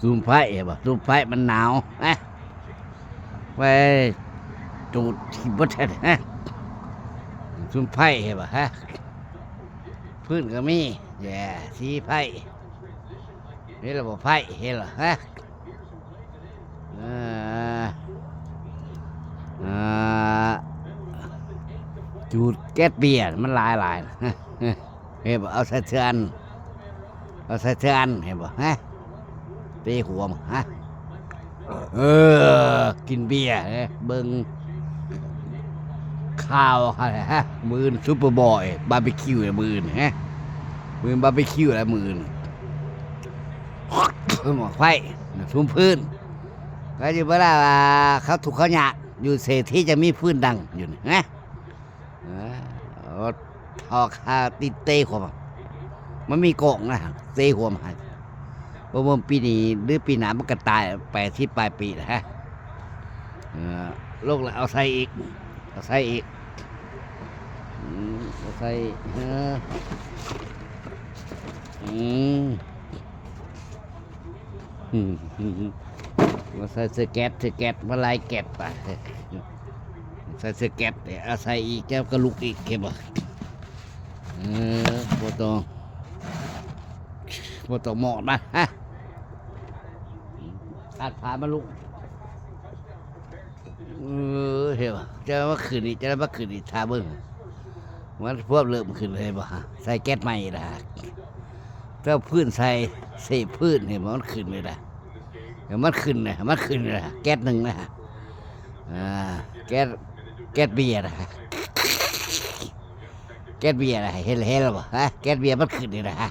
ซูมไฟบ่ซูมไฟมันหนาวฮะไว้จูดที่บดแท้ฮะซูมไฟบ่ฮะพื้นก็มีแย่สีไฟเห็นหรือเปล่าไฟเห็นหรอฮะจูดแก๊สเบียร์มันหลายเห็นบ่เอาใส่เทือนเห็นบ่ฮะตีหัวมั้งฮะกินเบียร์เบิ่งข้าวฮะมือซุปเปอร์บอยบาร์บีคิวมือฮะมือบาร์บีคิวแล้วมือหมอกไฟทุ่มพื้นก็อยู่เวลาเขาถูกเขาหยาดอยู่เศษที่จะมีพื้นดังอยู่นะทอคาติเต้หัวมันมีกล่องนะเต้หัวมันประมาณปีนี้หรือปีหน้ามันก็ตายไปที่ปลายปีนะฮะโรคแล้วเอาใส่อีกเอาใส่มาใส่เสื้อแก๊สมาลายแก๊สไปใส่เสื้อแก๊สเอาใส่อีกแก้วก็ลุกอีกเข้มบ่บ่ต้องหมอดมาฮะตัดผ่ามาลุกเห็นป่ะจะมาคืนนี้ทาเบิ้งมันพวกเริ่มขึ้นเลยบ่ฮะใส่แก๊สใหม่ละถ้าพื้นใส่เศษพื้นเห็นมันขึ้นเลยนะมันขึ้นนะแก๊สหนึ่งนะแก๊สเบียร์นะแก๊สเบียร์นะเห็นหรือเปล่าฮะแก๊สเบียร์มันขึ้นเลยนะฮะ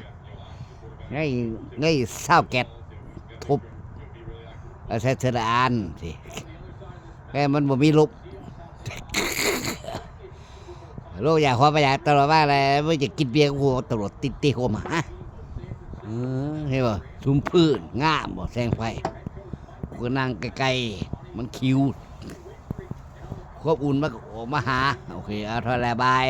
ง่ายเศร้าแก๊สทุบเอาใช้เทอร์อันสิแค่มันบ่มีลุกโลกอยากความประหยัดตลอดว่าอะไรไม่จะกินเบียร์กูตลอดติหัวมาเห็นป่ะชุ่มพื้นง่ามบ่แสงไฟกูนั่งไกลๆมันคิวควบอุ่นมาออกมาหาโอเคเอาเท่าไรบาย